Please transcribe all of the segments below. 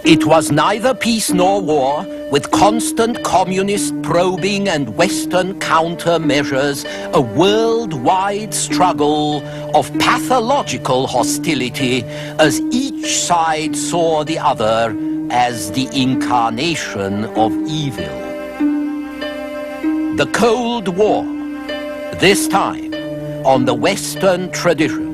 It was neither peace nor war, with constant communist probing and Western countermeasures, a worldwide struggle of pathological hostility as each side saw the other as the incarnation of evil. The Cold War, this time on the Western tradition.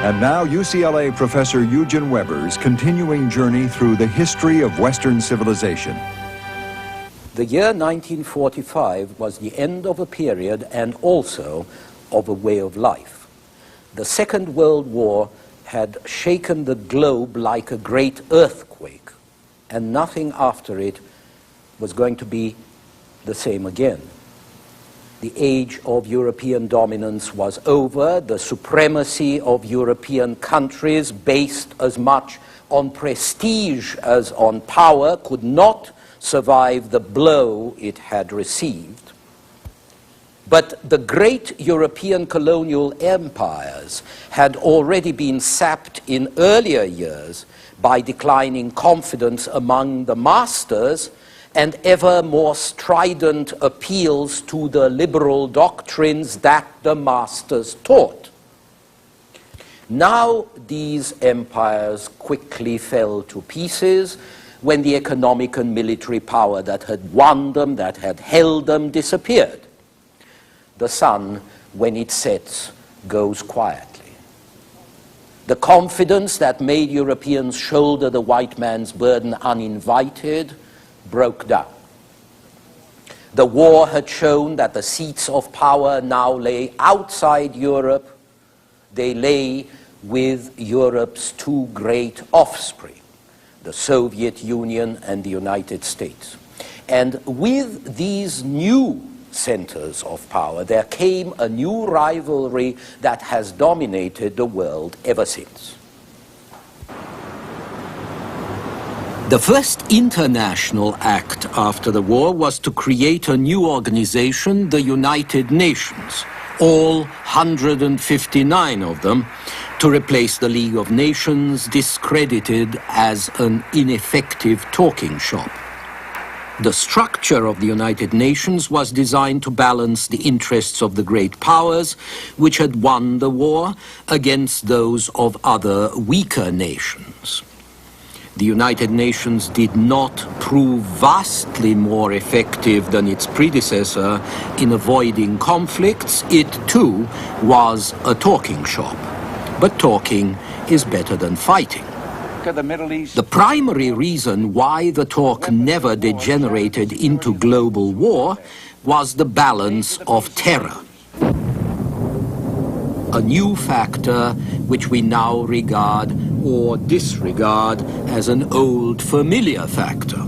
And now UCLA professor Eugen Weber's continuing journey through the history of Western civilization. The year 1945 was the end of a period and also of a way of life. The Second World War had shaken the globe like a great earthquake, and nothing after it was going to be the same again. The age of European dominance was over. The supremacy of European countries, based as much on prestige as on power, could not survive the blow it had received. But the great European colonial empires had already been sapped in earlier years by declining confidence among the masters and ever more strident appeals to the liberal doctrines that the masters taught. Now these empires quickly fell to pieces when the economic and military power that had won them, that had held them, disappeared. The sun, when it sets, goes quietly. The confidence that made Europeans shoulder the white man's burden uninvited broke down. The war had shown that the seats of power now lay outside Europe. They lay with Europe's two great offspring, the Soviet Union and the United States. And with these new centers of power, there came a new rivalry that has dominated the world ever since. The first international act after the war was to create a new organization, the United Nations, all 159 of them, to replace the League of Nations, discredited as an ineffective talking shop. The structure of the United Nations was designed to balance the interests of the great powers, which had won the war, against those of other weaker nations. The United Nations did not prove vastly more effective than its predecessor in avoiding conflicts. It, too, was a talking shop. But talking is better than fighting. The primary reason why the talk never degenerated into global war was the balance of terror. A new factor which we now regard or disregard as an old familiar factor.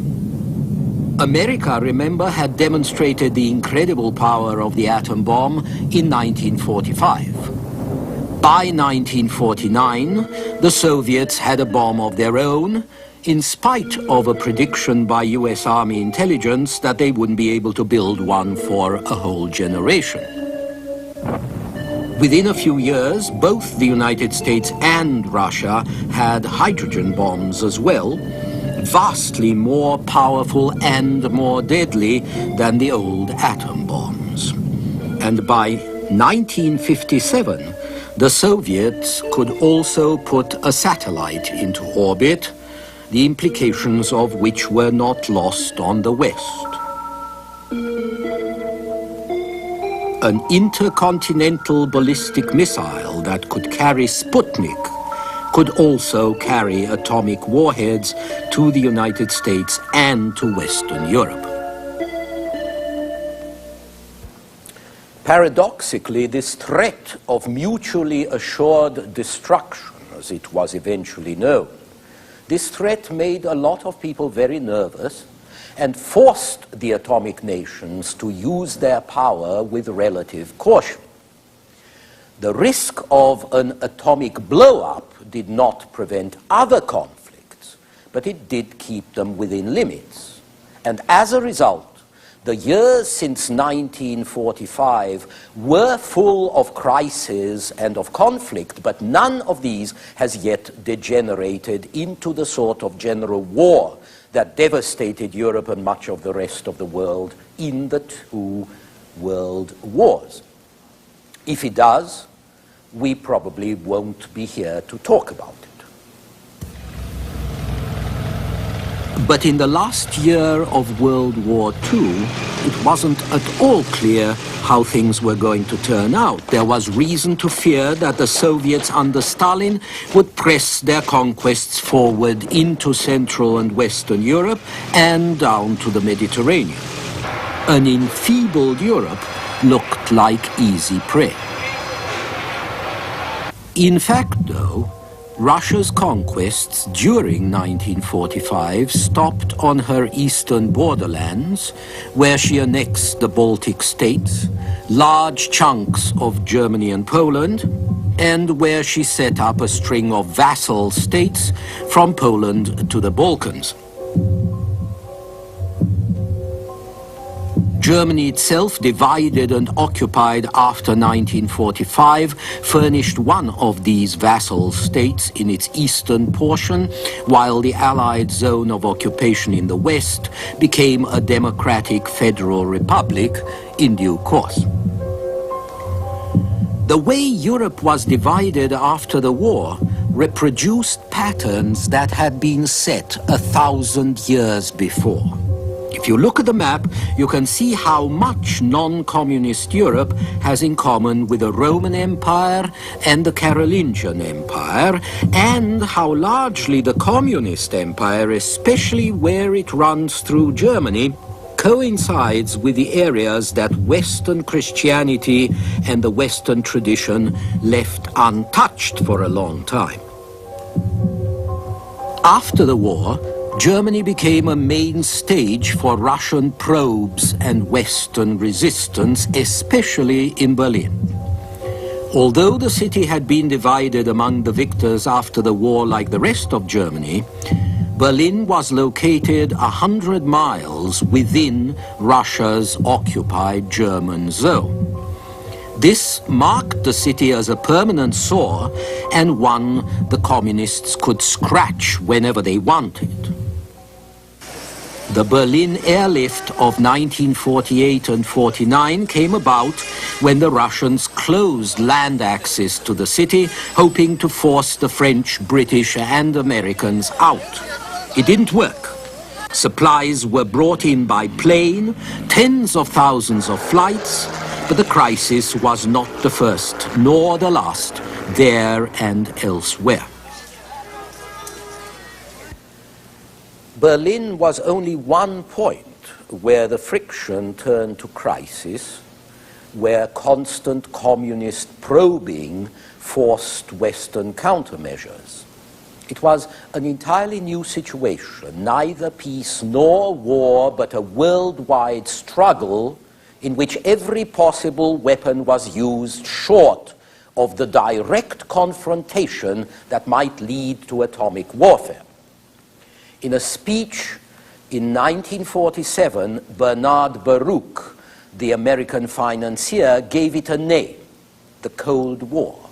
America, remember, had demonstrated the incredible power of the atom bomb in 1945. By 1949, the Soviets had a bomb of their own, in spite of a prediction by US Army intelligence that they wouldn't be able to build one for a whole generation. Within a few years, both the United States and Russia had hydrogen bombs as well, vastly more powerful and more deadly than the old atom bombs. And by 1957, the Soviets could also put a satellite into orbit, the implications of which were not lost on the West. An intercontinental ballistic missile that could carry Sputnik could also carry atomic warheads to the United States and to Western Europe. Paradoxically, this threat of mutually assured destruction, as it was eventually known, this threat made a lot of people very nervous and forced the atomic nations to use their power with relative caution. The risk of an atomic blow-up did not prevent other conflicts, but it did keep them within limits. And as a result, the years since 1945 were full of crises and of conflict, but none of these has yet degenerated into the sort of general war that devastated Europe and much of the rest of the world in the two world wars. If it does, we probably won't be here to talk about it. But in the last year of World War II, it wasn't at all clear how things were going to turn out. There was reason to fear that the Soviets under Stalin would press their conquests forward into Central and Western Europe and down to the Mediterranean. An enfeebled Europe looked like easy prey. In fact, though, Russia's conquests during 1945 stopped on her eastern borderlands, where she annexed the Baltic states, large chunks of Germany and Poland, and where she set up a string of vassal states from Poland to the Balkans. Germany itself, divided and occupied after 1945, furnished one of these vassal states in its eastern portion, while the Allied zone of occupation in the west became a democratic federal republic in due course. The way Europe was divided after the war reproduced patterns that had been set 1,000 years before. If you look at the map, you can see how much non-communist Europe has in common with the Roman Empire and the Carolingian Empire, and how largely the communist empire, especially where it runs through Germany, coincides with the areas that Western Christianity and the Western tradition left untouched for a long time. After the war, Germany became a main stage for Russian probes and Western resistance, especially in Berlin. Although the city had been divided among the victors after the war like the rest of Germany, Berlin was located 100 miles within Russia's occupied German zone. This marked the city as a permanent sore and one the communists could scratch whenever they wanted. The Berlin airlift of 1948 and 49 came about when the Russians closed land access to the city, hoping to force the French, British and Americans out. It didn't work. Supplies were brought in by plane, tens of thousands of flights, but the crisis was not the first, nor the last, there and elsewhere. Berlin was only one point where the friction turned to crisis, where constant communist probing forced Western countermeasures. It was an entirely new situation, neither peace nor war, but a worldwide struggle in which every possible weapon was used short of the direct confrontation that might lead to atomic warfare. In a speech in 1947, Bernard Baruch, the American financier, gave it a name, the Cold War.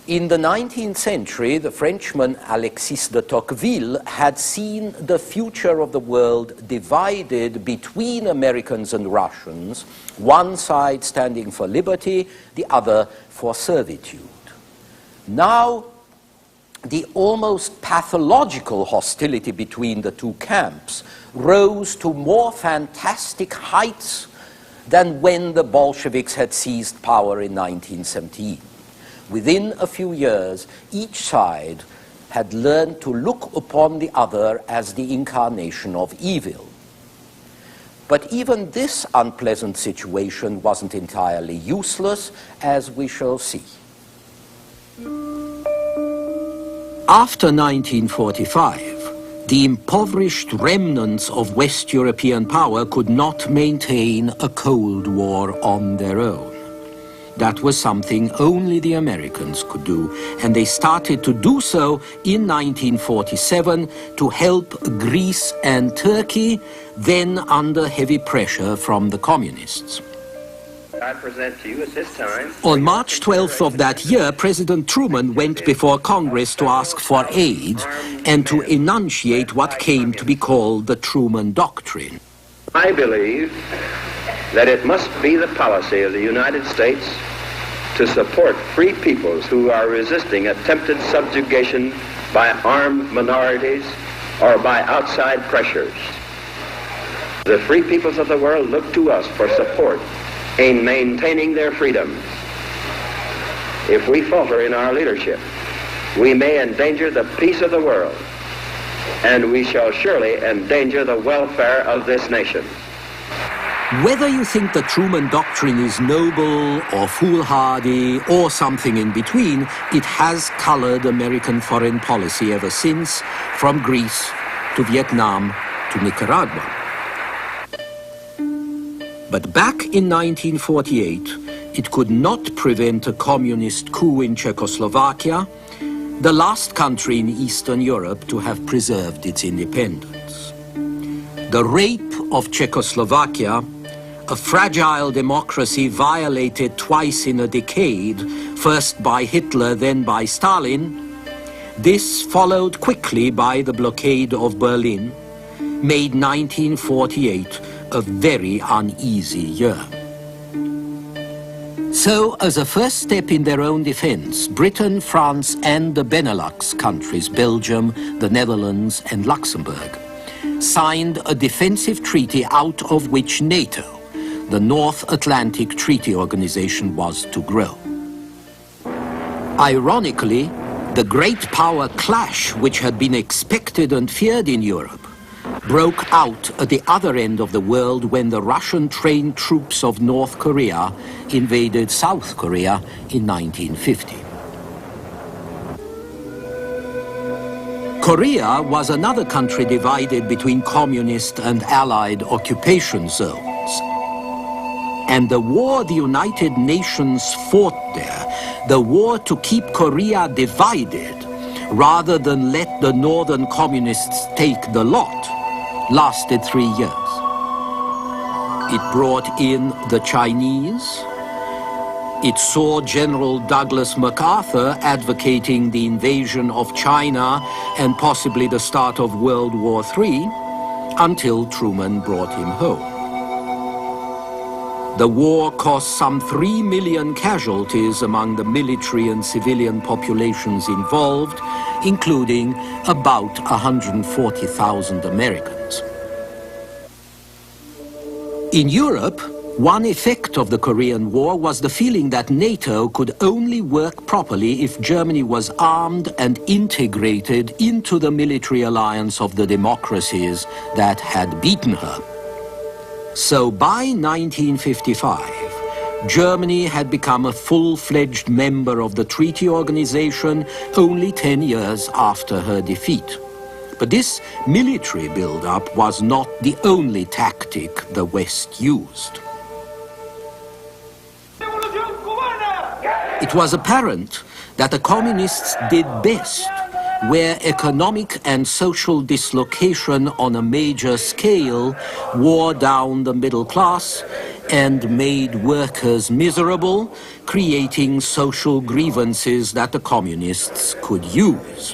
In the 19th century, the Frenchman Alexis de Tocqueville had seen the future of the world divided between Americans and Russians, one side standing for liberty, the other for servitude. Now, the almost pathological hostility between the two camps rose to more fantastic heights than when the Bolsheviks had seized power in 1917. Within a few years, each side had learned to look upon the other as the incarnation of evil. But even this unpleasant situation wasn't entirely useless, as we shall see. After 1945, the impoverished remnants of West European power could not maintain a Cold War on their own. That was something only the Americans could do, and they started to do so in 1947 to help Greece and Turkey, then under heavy pressure from the communists. I present to you at this time. On March 12th of that year, President Truman went before Congress to ask for aid and to enunciate what came to be called the Truman Doctrine. I believe that it must be the policy of the United States to support free peoples who are resisting attempted subjugation by armed minorities or by outside pressures. The free peoples of the world look to us for support in maintaining their freedom. If we falter in our leadership, we may endanger the peace of the world, and we shall surely endanger the welfare of this nation. Whether you think the Truman Doctrine is noble or foolhardy or something in between, it has colored American foreign policy ever since, from Greece to Vietnam to Nicaragua. But back in 1948, it could not prevent a communist coup in Czechoslovakia, the last country in Eastern Europe to have preserved its independence. The rape of Czechoslovakia, a fragile democracy violated twice in a decade, first by Hitler, then by Stalin, this followed quickly by the blockade of Berlin, made 1948 a very uneasy year. So, as a first step in their own defense, Britain, France, and the Benelux countries, Belgium, the Netherlands, and Luxembourg, signed a defensive treaty out of which NATO, the North Atlantic Treaty Organization, was to grow. Ironically, the great power clash which had been expected and feared in Europe broke out at the other end of the world when the Russian-trained troops of North Korea invaded South Korea in 1950. Korea was another country divided between communist and allied occupation zones. And the war the United Nations fought there, the war to keep Korea divided rather than let the northern communists take the lot, lasted 3 years. It brought in the Chinese. It saw General Douglas MacArthur advocating the invasion of China and possibly the start of World War III, until Truman brought him home. The war cost some 3 million casualties among the military and civilian populations involved, including about 140,000 Americans. In Europe, one effect of the Korean War was the feeling that NATO could only work properly if Germany was armed and integrated into the military alliance of the democracies that had beaten her. So by 1955, Germany had become a full-fledged member of the treaty organization only 10 years after her defeat. But this military build-up was not the only tactic the West used. It was apparent that the communists did best where economic and social dislocation on a major scale wore down the middle class and made workers miserable, creating social grievances that the communists could use.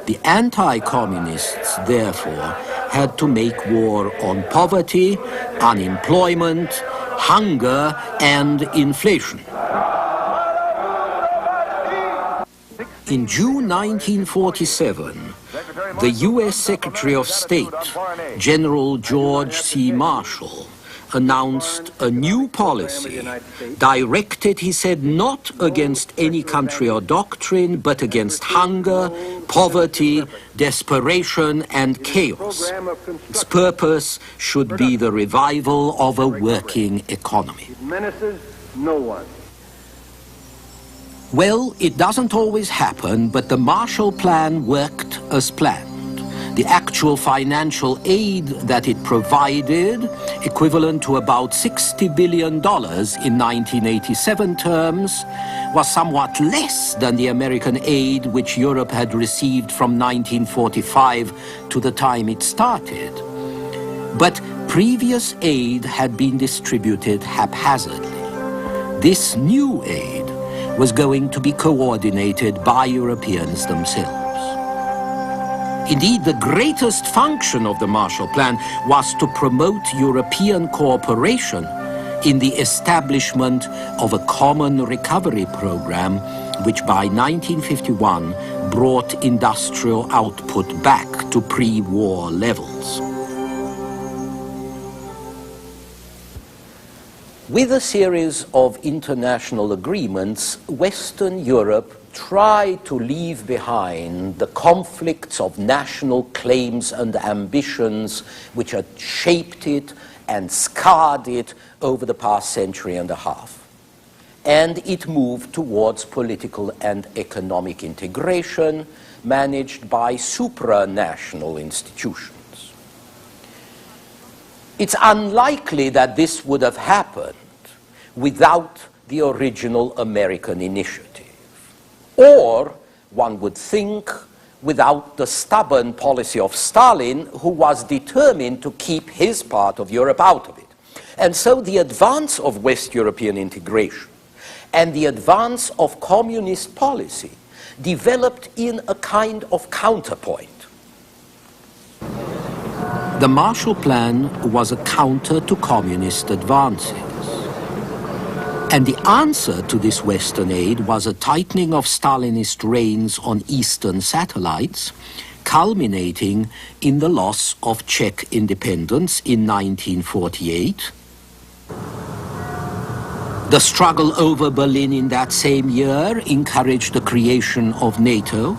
The anti-communists, therefore, had to make war on poverty, unemployment, hunger, and inflation. In June 1947, the U.S. Secretary of State, General George C. Marshall, announced a new policy, directed, he said, not against any country or doctrine, but against hunger, poverty, desperation, and chaos. Its purpose should be the revival of a working economy. It menaces no one. Well, it doesn't always happen, but the Marshall Plan worked as planned. The actual financial aid that it provided, equivalent to about $60 billion in 1987 terms, was somewhat less than the American aid which Europe had received from 1945 to the time it started. But previous aid had been distributed haphazardly. This new aid was going to be coordinated by Europeans themselves. Indeed, the greatest function of the Marshall Plan was to promote European cooperation in the establishment of a common recovery program, which by 1951 brought industrial output back to pre-war levels. With a series of international agreements, Western Europe tried to leave behind the conflicts of national claims and ambitions which had shaped it and scarred it over the past century and a half. And it moved towards political and economic integration managed by supranational institutions. It's unlikely that this would have happened without the original American initiative. Or, one would think, without the stubborn policy of Stalin, who was determined to keep his part of Europe out of it. And so the advance of West European integration and the advance of communist policy developed in a kind of counterpoint. The Marshall Plan was a counter to communist advances. And the answer to this Western aid was a tightening of Stalinist reins on Eastern satellites, culminating in the loss of Czech independence in 1948. The struggle over Berlin in that same year encouraged the creation of NATO,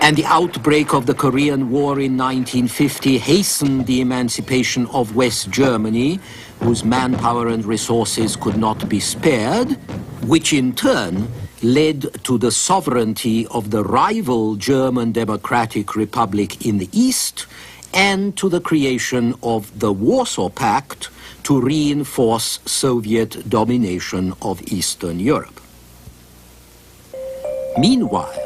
and the outbreak of the Korean War in 1950 hastened the emancipation of West Germany, whose manpower and resources could not be spared, which in turn led to the sovereignty of the rival German Democratic Republic in the East and to the creation of the Warsaw Pact to reinforce Soviet domination of Eastern Europe. Meanwhile,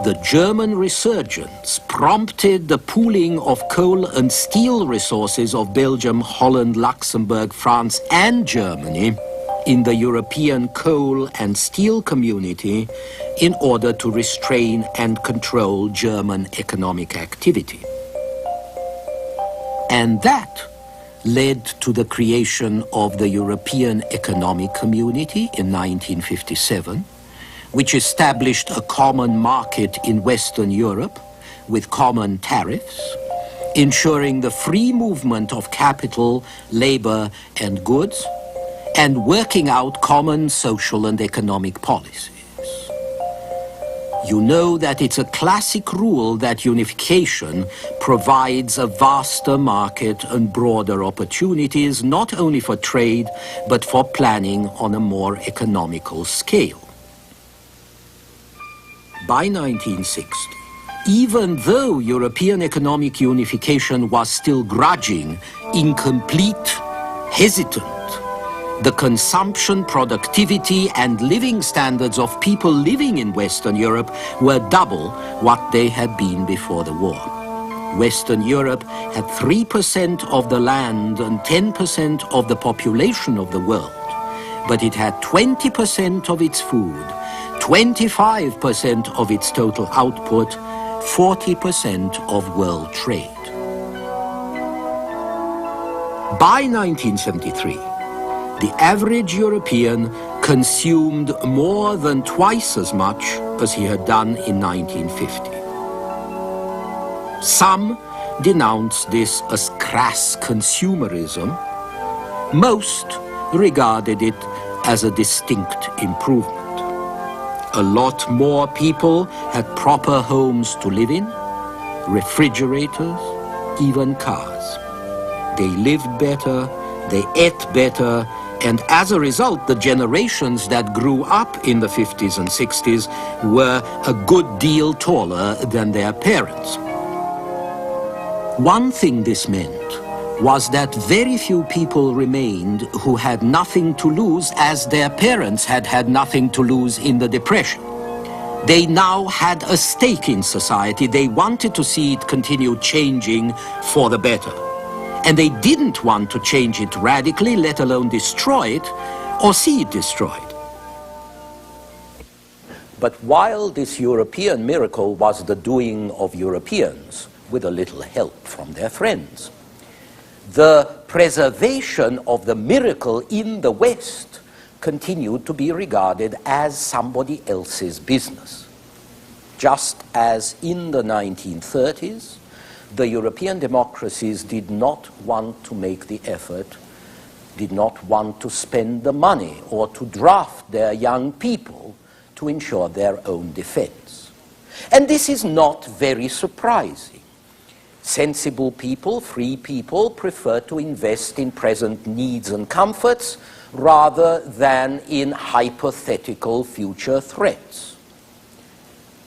the German resurgence prompted the pooling of coal and steel resources of Belgium, Holland, Luxembourg, France, and Germany in the European coal and steel community in order to restrain and control German economic activity. And that led to the creation of the European Economic Community in 1957, which established a common market in Western Europe with common tariffs, ensuring the free movement of capital, labor, and goods, and working out common social and economic policies. You know that it's a classic rule that unification provides a vaster market and broader opportunities, not only for trade, but for planning on a more economical scale. By 1960, even though European economic unification was still grudging, incomplete, hesitant, the consumption, productivity, and living standards of people living in Western Europe were double what they had been before the war. Western Europe had 3% of the land and 10% of the population of the world, but it had 20% of its food, 25% of its total output, 40% of world trade. By 1973, the average European consumed more than twice as much as he had done in 1950. Some denounced this as crass consumerism, Most regarded it as a distinct improvement. A lot more people had proper homes to live in, refrigerators, even cars. They lived better, they ate better, and as a result, the generations that grew up in the 50s and 60s were a good deal taller than their parents. One thing this meant was that very few people remained who had nothing to lose, as their parents had had nothing to lose in the Depression. They now had a stake in society. They wanted to see it continue changing for the better. And they didn't want to change it radically, let alone destroy it, or see it destroyed. But while this European miracle was the doing of Europeans, with a little help from their friends, the preservation of the miracle in the West continued to be regarded as somebody else's business. Just as in the 1930s, the European democracies did not want to make the effort, did not want to spend the money or to draft their young people to ensure their own defense. And this is not very surprising. Sensible people, free people, prefer to invest in present needs and comforts rather than in hypothetical future threats.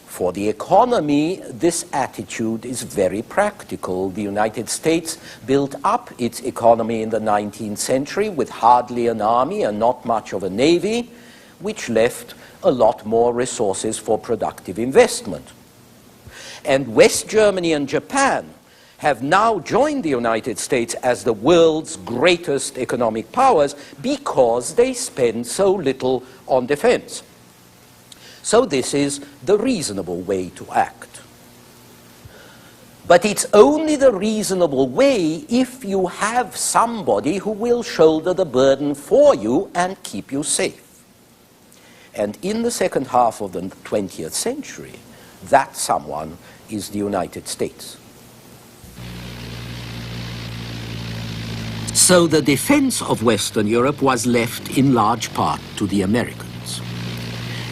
For the economy, this attitude is very practical. The United States built up its economy in the 19th century with hardly an army and not much of a navy, which left a lot more resources for productive investment. And West Germany and Japan have now joined the United States as the world's greatest economic powers because they spend so little on defense. So this is the reasonable way to act. But it's only the reasonable way if you have somebody who will shoulder the burden for you and keep you safe. And in the second half of the 20th century, that someone is the United States. So the defense of Western Europe was left in large part to the Americans.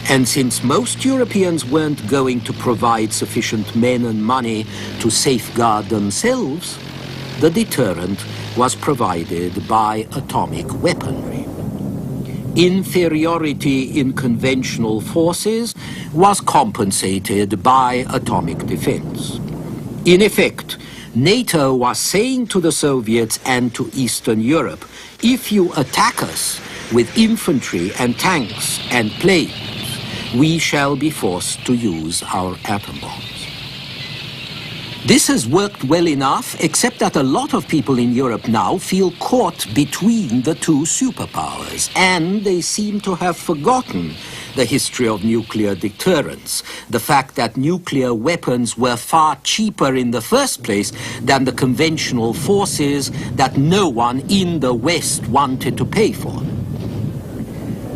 And since most Europeans weren't going to provide sufficient men and money to safeguard themselves, the deterrent was provided by atomic weaponry. Inferiority in conventional forces was compensated by atomic defense. In effect, NATO was saying to the Soviets and to Eastern Europe, if you attack us with infantry and tanks and planes, we shall be forced to use our atom bombs. This has worked well enough, except that a lot of people in Europe now feel caught between the two superpowers, and they seem to have forgotten the history of nuclear deterrence, the fact that nuclear weapons were far cheaper in the first place than the conventional forces that no one in the West wanted to pay for.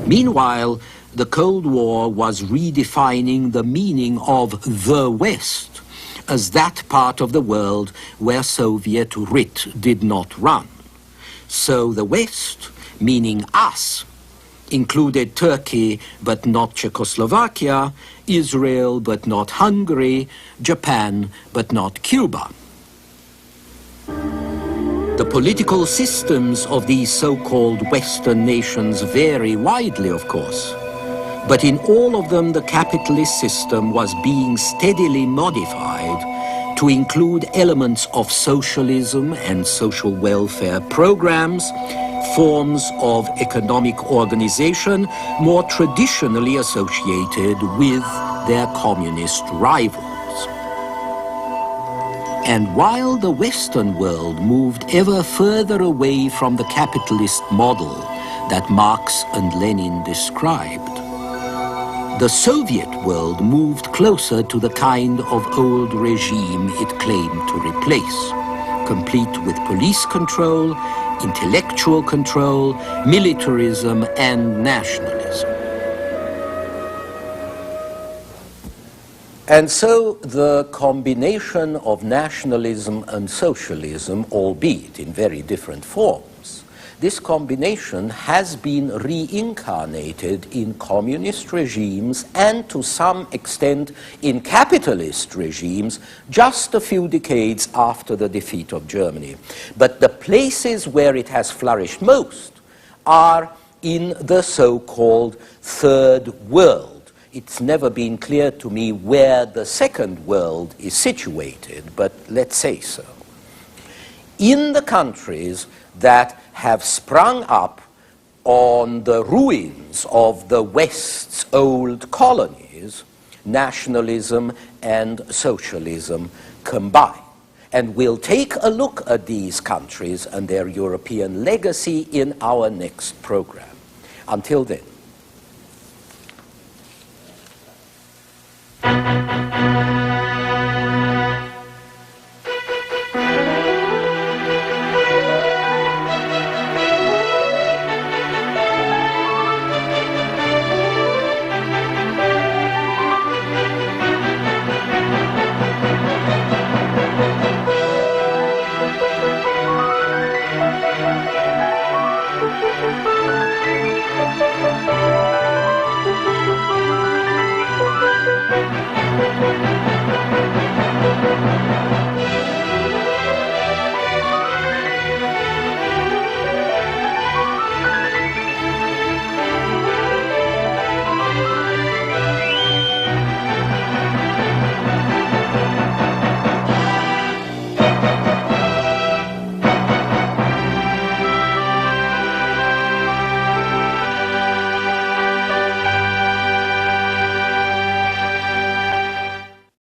Meanwhile, the Cold War was redefining the meaning of the West as that part of the world where Soviet writ did not run. So the West, meaning us, included Turkey but not Czechoslovakia, Israel but not Hungary, Japan but not Cuba. The political systems of these so-called Western nations vary widely, of course. But in all of them, the capitalist system was being steadily modified to include elements of socialism and social welfare programs, forms of economic organization more traditionally associated with their communist rivals. And while the Western world moved ever further away from the capitalist model that Marx and Lenin described, the Soviet world moved closer to the kind of old regime it claimed to replace, complete with police control, intellectual control, militarism, and nationalism. And so the combination of nationalism and socialism, albeit in very different forms, this combination has been reincarnated in communist regimes and to some extent in capitalist regimes just a few decades after the defeat of Germany. But the places where it has flourished most are in the so-called Third World. It's never been clear to me where the Second World is situated, but let's say so. In the countries that have sprung up on the ruins of the West's old colonies, nationalism and socialism combine. And we'll take a look at these countries and their European legacy in our next program. Until then.